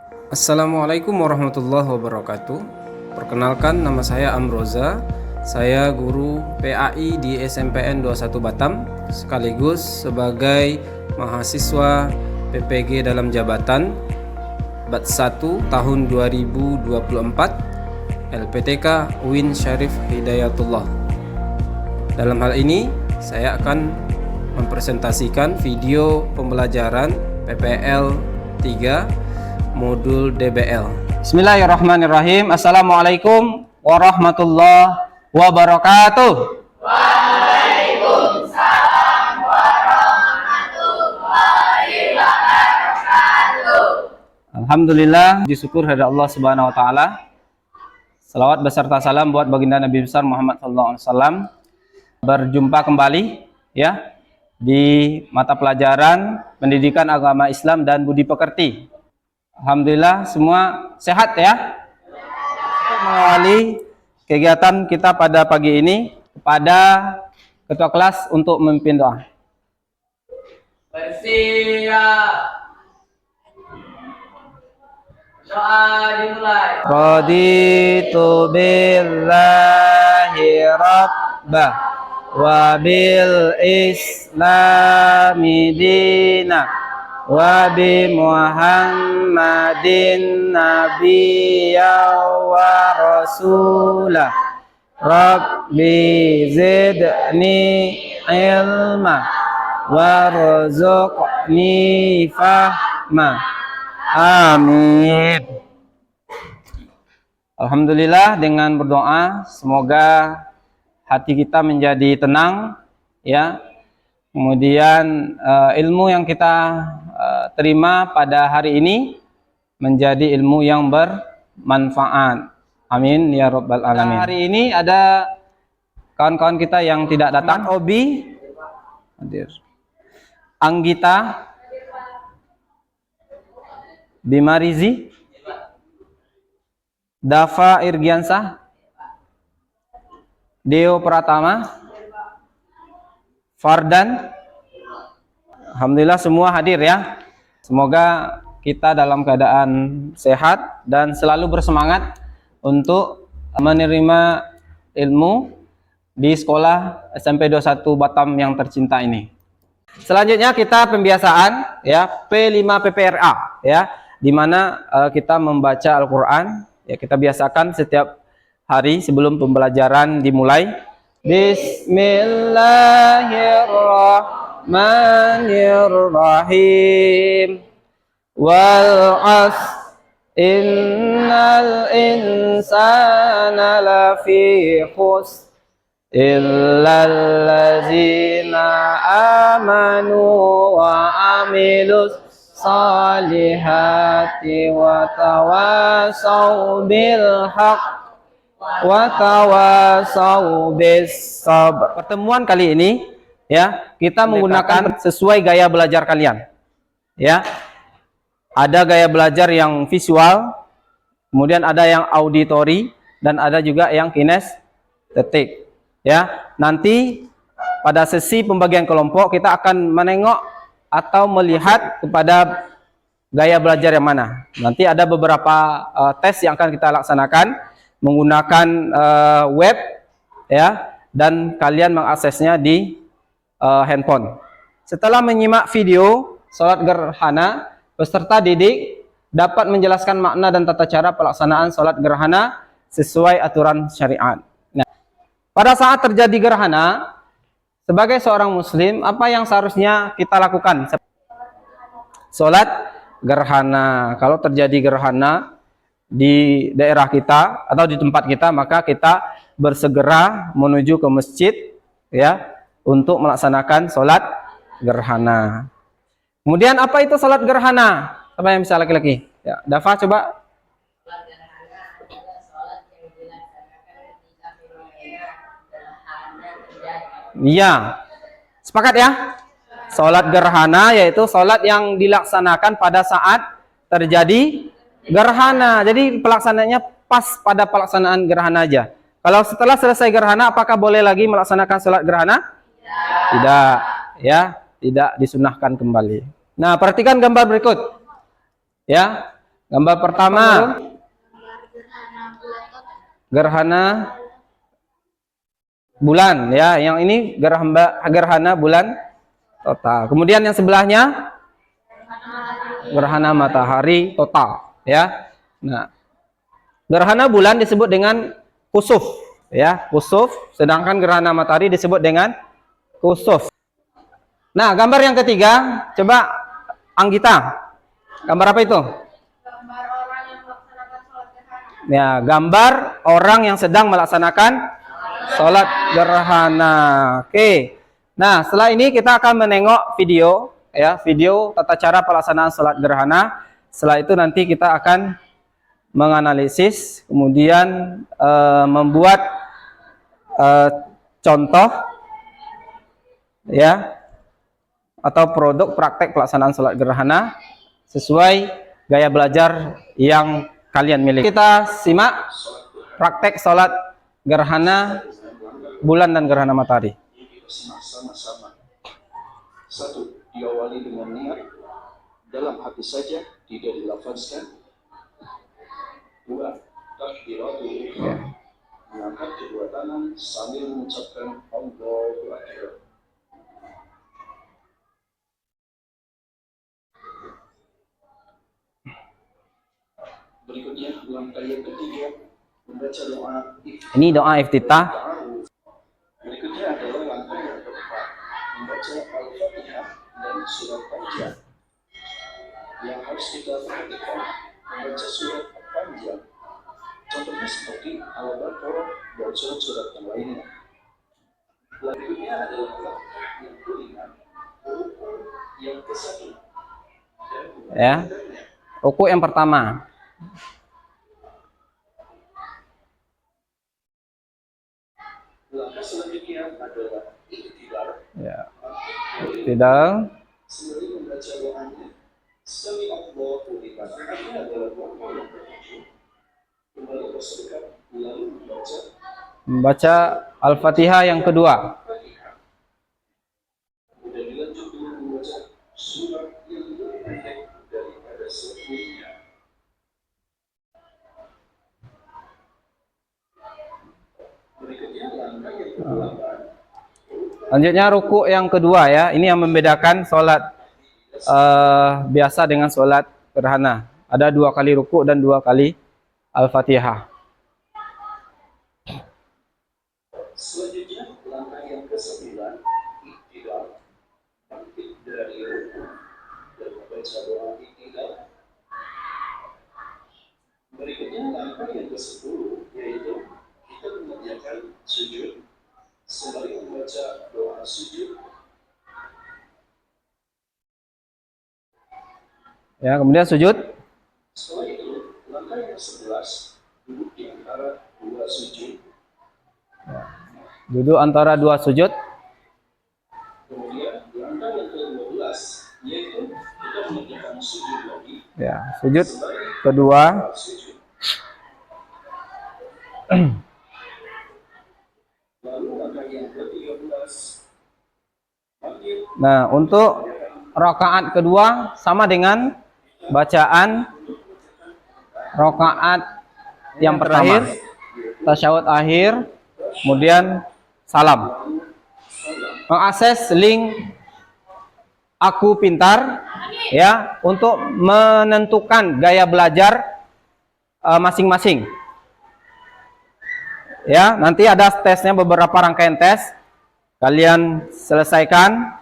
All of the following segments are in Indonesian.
Assalamualaikum warahmatullahi wabarakatuh. Perkenalkan, nama saya Amroza. Saya guru PAI di SMPN 21 Batam, sekaligus sebagai mahasiswa PPG dalam jabatan Batch 1 tahun 2024 LPTK UIN Syarif Hidayatullah. Dalam hal ini, saya akan mempresentasikan video pembelajaran PPL 3 modul DBL. Bismillahirrahmanirrahim. Assalamualaikum warahmatullahi wabarakatuh. Waalaikumsalam warahmatullahi wabarakatuh. Alhamdulillah, puji syukur kepada Allah Subhanahu wa taala. Salawat beserta salam buat baginda Nabi besar Muhammad sallallahu alaihi wasallam. Berjumpa kembali ya di mata pelajaran Pendidikan Agama Islam dan Budi Pekerti. Alhamdulillah semua sehat ya. Untuk mengawali kegiatan kita pada pagi ini, kepada ketua kelas untuk memimpin doa. Bersiap. Doa dimulai. Raditu billahi rabbah wa bil islami dinah wa bi Muhammadin nabiyya wa rasulah. Rabbi zidni ilma warzuqni fahma. Amin. Alhamdulillah, dengan berdoa semoga hati kita menjadi tenang ya. Kemudian ilmu yang kita terima pada hari ini menjadi ilmu yang bermanfaat. Amin ya rabbal alamin. Hari ini ada kawan-kawan kita yang tidak datang. Obi hadir. Anggita Bimarizi, Dafa Irgiansah, Deo Pratama, Fardan. Alhamdulillah semua hadir ya. Semoga kita dalam keadaan sehat dan selalu bersemangat untuk menerima ilmu di sekolah SMP 21 Batam yang tercinta ini. Selanjutnya kita pembiasaan ya P5 PPRA ya, di mana kita membaca Al-Qur'an ya. Kita biasakan setiap hari sebelum pembelajaran dimulai. Bismillahirrahmanirrahim. Wal 'asr innal insana lafi khusr illal ladzina amanu wa amilus salihati wa tawasaw bil haqq wa tawasaw bis sabr. Pertemuan kali ini ya, kita menggunakan sesuai gaya belajar kalian. Ya. Ada gaya belajar yang visual, kemudian ada yang auditori dan ada juga yang kinestetik. Ya. Nanti pada sesi pembagian kelompok kita akan menengok atau melihat kepada gaya belajar yang mana. Nanti ada beberapa tes yang akan kita laksanakan menggunakan web ya, dan kalian mengaksesnya di handphone. Setelah menyimak video sholat gerhana, peserta didik dapat menjelaskan makna dan tata cara pelaksanaan sholat gerhana sesuai aturan syariat. Nah, pada saat terjadi gerhana, sebagai seorang muslim, apa yang seharusnya kita lakukan? Sholat gerhana. Kalau terjadi gerhana di daerah kita atau di tempat kita, maka kita bersegera menuju ke masjid ya untuk melaksanakan sholat gerhana. Kemudian apa itu sholat gerhana? Apa yang bisa laki-laki? Ya, Dafa coba. Sholat gerhana adalah sholat yang dilaksanakan ketika fenomena gerhana terjadi. Iya, sepakat ya? Sholat gerhana yaitu sholat yang dilaksanakan pada saat terjadi gerhana. Jadi pelaksananya pas pada pelaksanaan gerhana aja. Kalau setelah selesai gerhana, apakah boleh lagi melaksanakan sholat gerhana? Tidak, ya, tidak disunahkan kembali. Nah, perhatikan gambar berikut. Ya, Gambar pertama, gerhana bulan ya. Yang ini gerhana bulan total. Kemudian yang sebelahnya gerhana matahari total ya. Nah, gerhana bulan disebut dengan kusuf ya, kusuf, sedangkan gerhana matahari disebut dengan kusuf. Nah, gambar yang ketiga, coba Anggita. Gambar apa itu? Gambar orang yang melaksanakan sholat gerhana. Ya, gambar orang yang sedang melaksanakan sholat gerhana. Oke. Nah, setelah ini kita akan menengok video ya, video tata cara pelaksanaan sholat gerhana. Setelah itu nanti kita akan menganalisis, kemudian membuat contoh ya, atau produk praktek pelaksanaan sholat gerhana sesuai gaya belajar yang kalian miliki. Kita simak praktek sholat gerhana bulan dan gerhana matahari. Sama-sama. Satu, diawali dengan niat dalam hati saja, tidak dilafazkan. Dua, takbiratul ihram, mengangkat kedua tangan sambil mengucapkan Allahu Akbar. Berikutnya, langkah yang ketiga, membaca doa iftitah. Ini doa iftitah. Berikutnya adalah langkah yang keempat, membaca Al-Fatihah dan surat panjang. Yang harus kita perhatikan, membaca surat panjang. Contohnya seperti Al-Baqarah dan surat-surat yang lainnya. Berikutnya adalah langkah yang kelima, rukun yang ke-1. Ya. Ruku yang pertama. Langkah selanjutnya adalah iktidal. Ya. Tidak. Sembari membaca doanya, Sami Allahu liman hamidah adalah doa yang ketujuh. Kembali bersedekap, lalu Membaca Al-Fatihah yang kedua. Fatihah. Kemudian dilanjut dengan membaca surat yang lebih pendek daripada sebelumnya. Berikutnya langkah yang ke-8. Lanjutnya ruku yang kedua ya. Ini yang membedakan sholat biasa dengan sholat gerhana. Ada 2 kali ruku dan 2 kali Al-Fatihah. Selanjutnya langkah yang ke-9, iktidal, bangkit dari ruku dan membaca doa iktidal. Berikutnya langkah yang ke-10, yaitu kita mengerjakan sujud sembari membaca doa sujud. Ya, kemudian sujud. Setelah itu langkah yang ke-11, duduk di antara 2 sujud. Duduk antara 2 sujud. Kemudian langkah yang ke-12, yaitu kita mengerjakan sujud lagi Ya, sujud sembari kedua. doa sujud. Lalu langkah yang ke-13, bangkit. Nah, untuk rakaat kedua sama dengan bacaan rakaat yang terakhir, tasyahud akhir, kemudian salam. Mengakses link Aku Pintar ya untuk menentukan gaya belajar masing-masing. Ya, nanti ada tesnya, beberapa rangkaian tes. Kalian selesaikan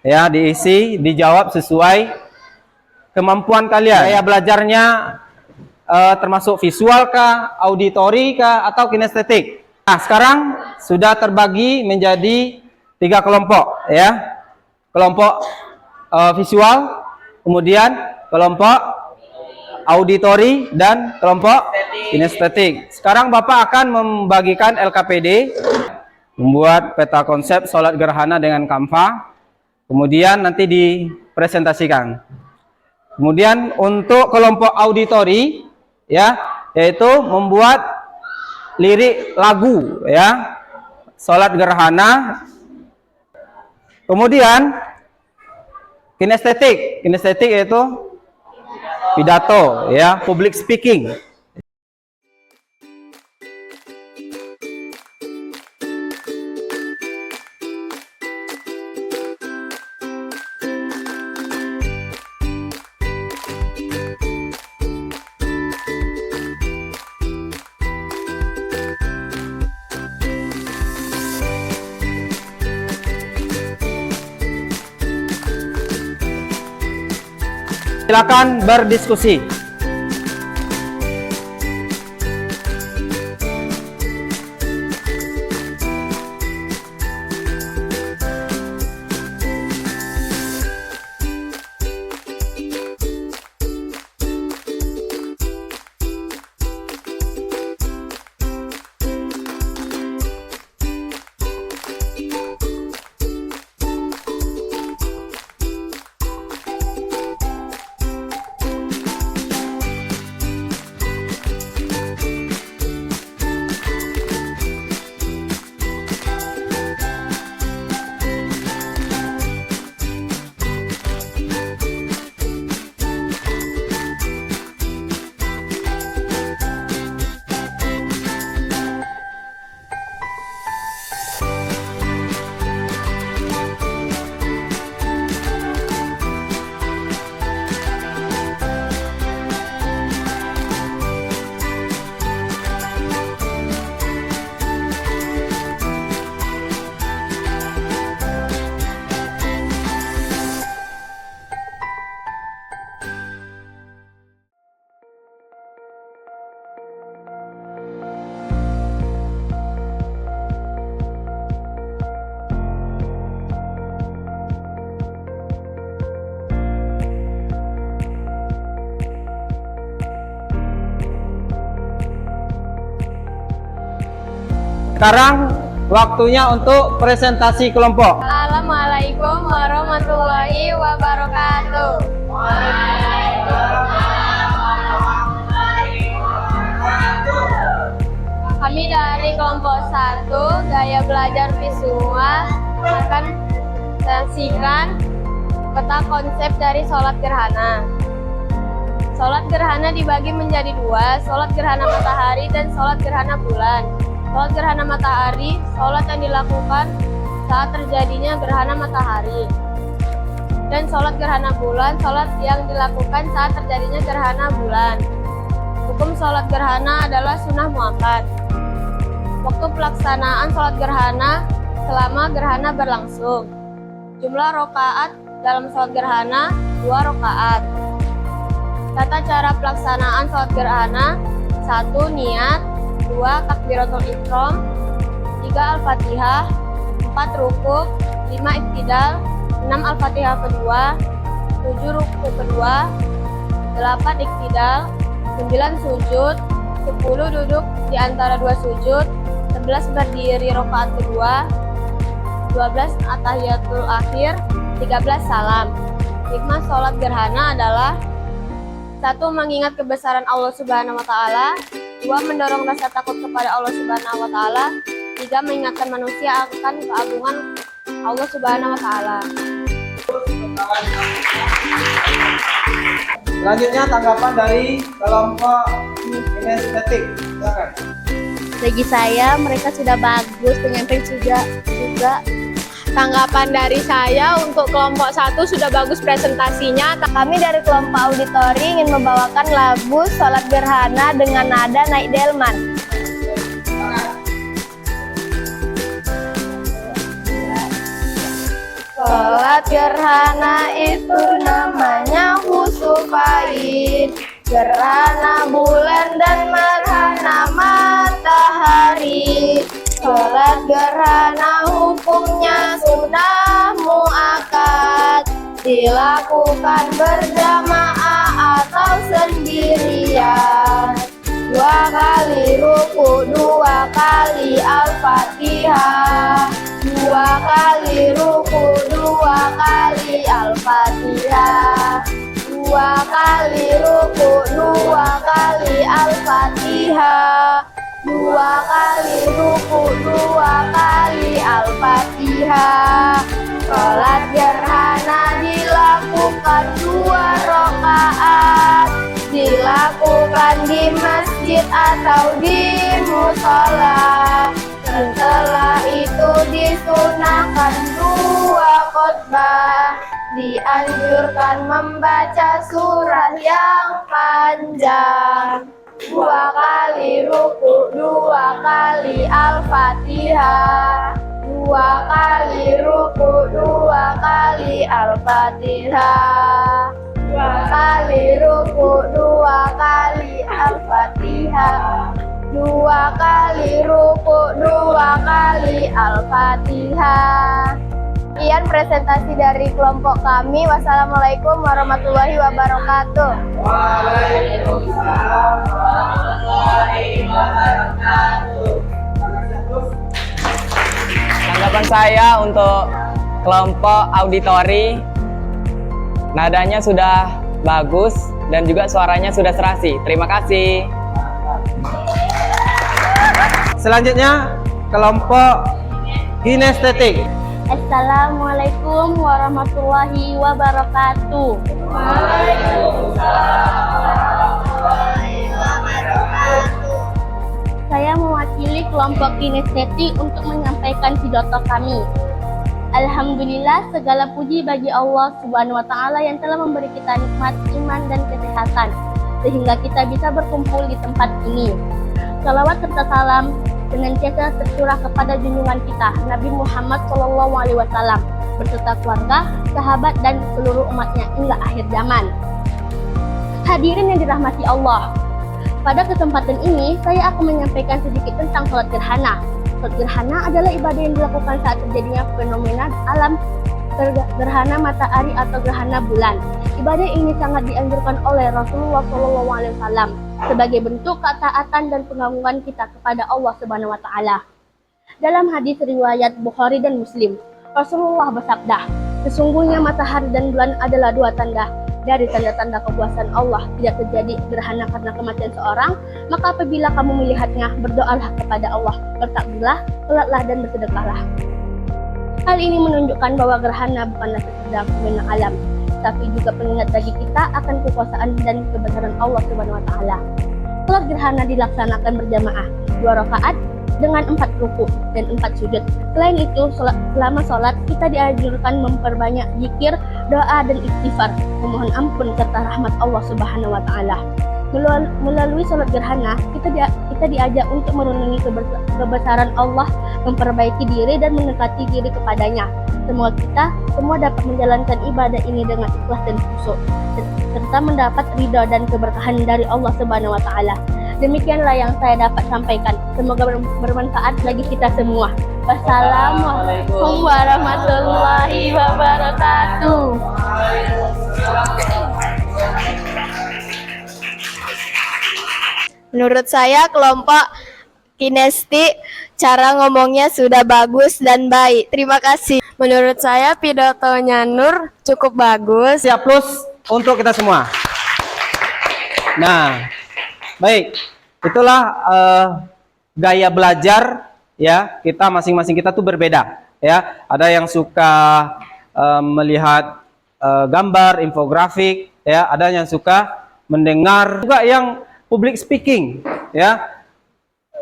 ya, diisi, dijawab sesuai kemampuan kalian. Gaya belajarnya termasuk visual kah, auditori kah, atau kinestetik. Nah, sekarang sudah terbagi menjadi 3 kelompok ya. Kelompok visual, kemudian kelompok auditori, dan kelompok kinestetik. Sekarang Bapak akan membagikan LKPD, membuat peta konsep sholat gerhana dengan Canva, kemudian nanti dipresentasikan. Kemudian untuk kelompok auditori ya, yaitu membuat lirik lagu ya, sholat gerhana. Kemudian kinestetik yaitu pidato, ya, public speaking. Silakan berdiskusi. Sekarang waktunya untuk presentasi kelompok. Assalamualaikum warahmatullahi wabarakatuh. Kami dari kelompok 1 Gaya Belajar Visual akan saksikan peta konsep dari sholat gerhana. Sholat gerhana dibagi menjadi 2, sholat gerhana matahari dan sholat gerhana bulan. Sholat gerhana matahari, sholat yang dilakukan saat terjadinya gerhana matahari. Dan sholat gerhana bulan, sholat yang dilakukan saat terjadinya gerhana bulan. Hukum sholat gerhana adalah sunnah muakkad. Waktu pelaksanaan sholat gerhana selama gerhana berlangsung. Jumlah rakaat dalam sholat gerhana 2 rakaat. Tata cara pelaksanaan sholat gerhana: 1. Niat, 2. Takbiratul ihram, 3. Al-Fatihah, 4. Rukuk, 5. Iktidal, 6. Al-Fatihah kedua, 7. Rukuk kedua, 8. Iktidal, 9. Sujud, 10. Duduk di antara 2 sujud, 11. Berdiri rakaat kedua, 12. Atahiyatul akhir, 13. Salam. Hikmah sholat gerhana adalah: 1. Mengingat kebesaran Allah Subhanahu wa Ta'ala, 2. Mendorong rasa takut kepada Allah Subhanahu wa Ta'ala, 3. Mengingatkan manusia akan keagungan Allah Subhanahu wa Ta'ala. Selanjutnya tanggapan dari kelompok kinestetik. Silakan. Bagi saya, mereka sudah bagus, penyampaian juga. Tanggapan dari saya untuk kelompok 1 sudah bagus presentasinya. Kami dari kelompok auditori ingin membawakan lagu Sholat Gerhana dengan nada naik delman. Sholat gerhana itu namanya husufain, gerhana bulan dan gerhana matahari. Sholat gerhana hukumnya sunnah muakkad, dilakukan berjamaah atau sendirian. 2 kali ruku, 2 kali Al-Fatihah, 2 kali ruku, 2 kali Al-Fatihah, 2 kali ruku, 2 kali Al-Fatihah, 2 kali ruku, 2 kali Al-Fatihah. Sholat gerhana dilakukan 2 rakaat, dilakukan di masjid atau di musola. Setelah itu disunahkan 2 khotbah. Dianjurkan membaca surah yang panjang. 2 kali ruku, 2 kali Al-Fatihah. 2 kali ruku, 2 kali Al-Fatihah. 2 kali ruku, 2 kali Al-Fatihah. 2 kali ruku, 2 kali Al-Fatihah. Sekian presentasi dari kelompok kami. Wassalamualaikum warahmatullahi wabarakatuh. Waalaikumsalam warahmatullahi wabarakatuh. Tanggapan saya untuk kelompok auditori, nadanya sudah bagus dan juga suaranya sudah serasi. Terima kasih. Selanjutnya kelompok kinestetik. Assalamualaikum warahmatullahi wabarakatuh. Saya mewakili kelompok kinestetik untuk menyampaikan pidato kami. Alhamdulillah, segala puji bagi Allah Subhanahu wa Ta'ala yang telah memberi kita nikmat iman dan kesehatan, sehingga kita bisa berkumpul di tempat ini. Salawat serta salam senantiasa tercurah kepada junjungan kita, Nabi Muhammad SAW, beserta keluarga, sahabat, dan seluruh umatnya hingga akhir zaman. Hadirin yang dirahmati Allah, pada kesempatan ini saya akan menyampaikan sedikit tentang sholat gerhana. Sholat gerhana adalah ibadah yang dilakukan saat terjadinya fenomena alam gerhana matahari atau gerhana bulan. Ibadah ini sangat dianjurkan oleh Rasulullah SAW sebagai bentuk ketaatan dan pengagungan kita kepada Allah Subhanahu wa Ta'ala. Dalam hadis riwayat Bukhari dan Muslim, Rasulullah bersabda, "Sesungguhnya matahari dan bulan adalah 2 tanda dari tanda-tanda kekuasaan Allah. Tidak terjadi gerhana karena kematian seorang, maka apabila kamu melihatnya, berdoalah kepada Allah, bertakbirlah, salatlah, dan bersedekahlah." Hal ini menunjukkan bahwa gerhana bukanlah sekedar fenomena alam, tapi juga pengingat bagi kita akan kekuasaan dan kebesaran Allah Subhanahu wa Ta'ala. Salat gerhana dilaksanakan berjamaah 2 rakaat dengan 4 ruku dan 4 sujud. Selain itu, selama sholat kita dianjurkan memperbanyak zikir, doa, dan istighfar, memohon ampun serta rahmat Allah Subhanahu wa Ta'ala. Melalui sholat gerhana, kita diajak untuk merenungi kebesaran Allah, memperbaiki diri dan mendekati diri kepadanya. Semoga kita semua dapat menjalankan ibadah ini dengan ikhlas dan khusyuk, serta mendapat ridha dan keberkahan dari Allah Subhanahu wa Ta'ala. Demikianlah yang saya dapat sampaikan. Semoga bermanfaat bagi kita semua. Wassalamualaikum warahmatullahi wabarakatuh. Menurut saya kelompok kinestetik cara ngomongnya sudah bagus dan baik. Terima kasih. Menurut saya pidatonya Nur cukup bagus. Siap plus untuk kita semua. Nah, baik. Itulah gaya belajar ya. Kita masing-masing kita tuh berbeda ya. Ada yang suka melihat gambar, infografik ya, ada yang suka mendengar, juga yang public speaking ya.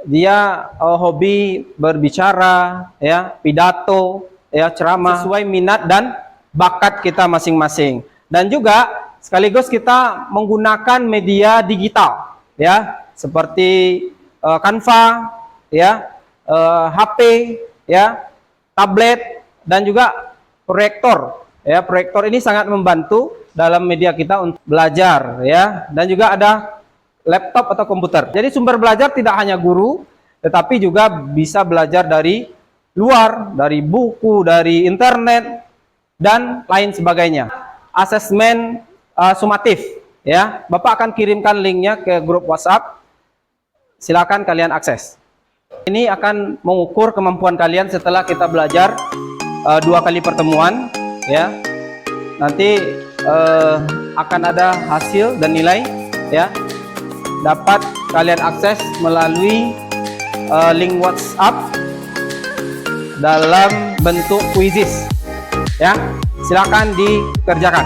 Dia hobi berbicara ya, pidato ya, ceramah, sesuai minat dan bakat kita masing-masing. Dan juga sekaligus kita menggunakan media digital ya, seperti Canva ya, HP ya, tablet, dan juga proyektor ya. Proyektor ini sangat membantu dalam media kita untuk belajar ya. Dan juga ada laptop atau komputer. Jadi sumber belajar tidak hanya guru, tetapi juga bisa belajar dari luar, dari buku, dari internet, dan lain sebagainya. Asesmen sumatif ya. Bapak akan kirimkan linknya ke grup WhatsApp. Silakan kalian akses. Ini akan mengukur kemampuan kalian setelah kita belajar 2 kali pertemuan ya. Nanti akan ada hasil dan nilai ya. Dapat kalian akses melalui link WhatsApp dalam bentuk quizzes ya. Silakan dikerjakan.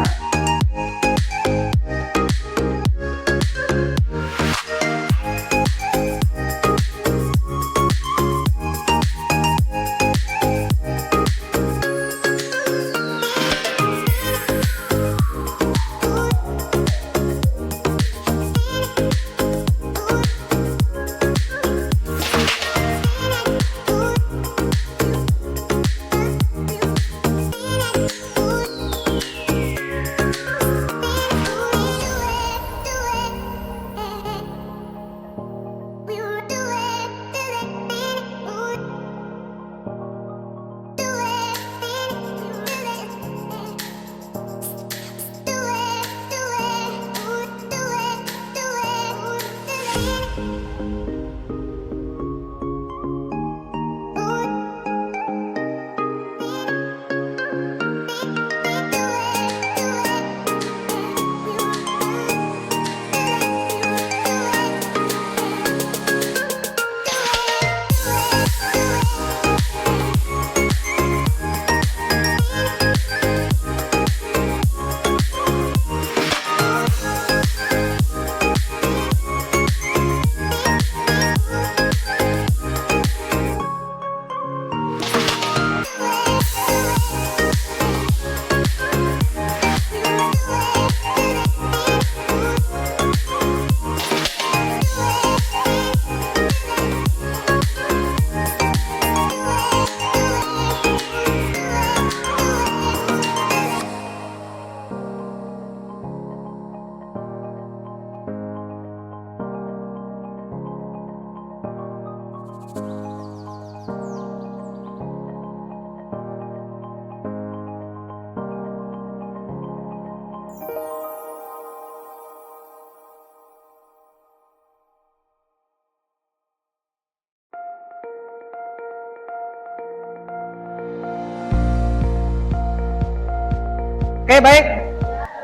Oke, baik.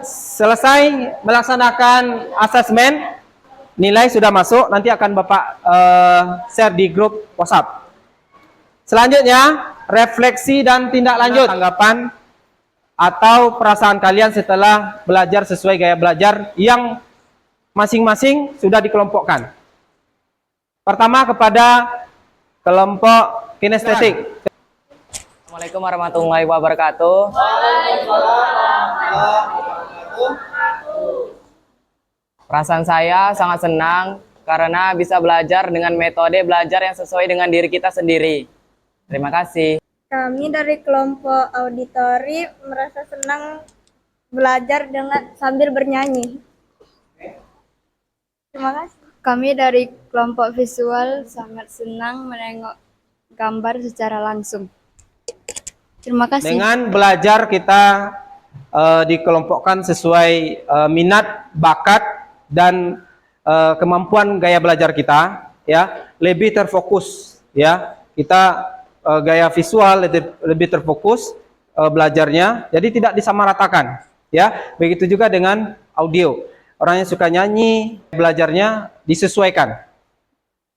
Selesai melaksanakan asesmen, nilai sudah masuk, nanti akan Bapak share di grup WhatsApp. Selanjutnya, refleksi dan tindak lanjut. Tanggapan atau perasaan kalian setelah belajar sesuai gaya belajar yang masing-masing sudah dikelompokkan. Pertama, kepada kelompok kinestetik. Assalamualaikum warahmatullahi wabarakatuh. Perasaan saya sangat senang karena bisa belajar dengan metode belajar yang sesuai dengan diri kita sendiri. Terima kasih. Kami dari kelompok auditori merasa senang belajar dengan sambil bernyanyi. Terima kasih. Kami dari kelompok visual sangat senang menengok gambar secara langsung. Terima kasih. Dengan belajar kita dikelompokkan sesuai minat, bakat, dan kemampuan gaya belajar kita, ya, lebih terfokus, ya. Kita gaya visual lebih terfokus belajarnya, jadi tidak disamaratakan, ya. Begitu juga dengan audio. Orang yang suka nyanyi, belajarnya disesuaikan,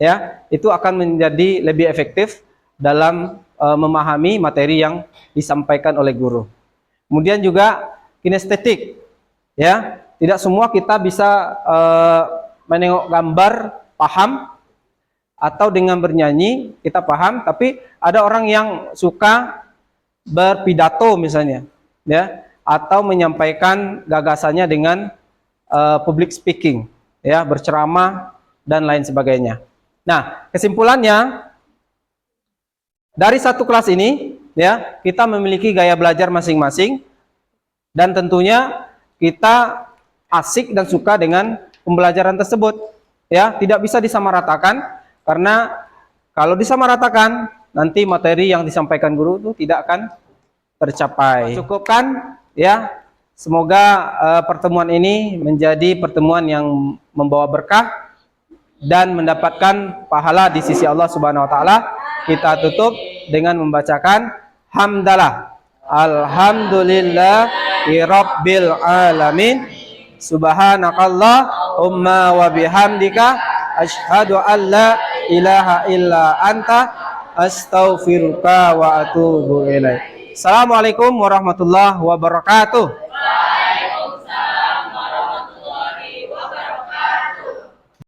ya. Itu akan menjadi lebih efektif dalam memahami materi yang disampaikan oleh guru. Kemudian juga kinestetik, ya, tidak semua kita bisa menengok gambar paham, atau dengan bernyanyi kita paham, tapi ada orang yang suka berpidato misalnya, ya, atau menyampaikan gagasannya dengan public speaking, ya, berceramah dan lain sebagainya. Nah, kesimpulannya dari satu kelas ini, ya, kita memiliki gaya belajar masing-masing, dan tentunya kita asik dan suka dengan pembelajaran tersebut, ya. Tidak bisa disamaratakan, karena kalau disamaratakan nanti materi yang disampaikan guru itu tidak akan tercapai. Cukupkan, ya. Semoga pertemuan ini menjadi pertemuan yang membawa berkah dan mendapatkan pahala di sisi Allah Subhanahu wa taala. Kita tutup dengan membacakan hamdalah. Alhamdulillahi rabbil alamin. Subhanakallahumma wa bihamdika asyhadu an la ilaha illa anta astaghfiruka wa atubu ilaik. Assalamualaikum warahmatullahi wabarakatuh.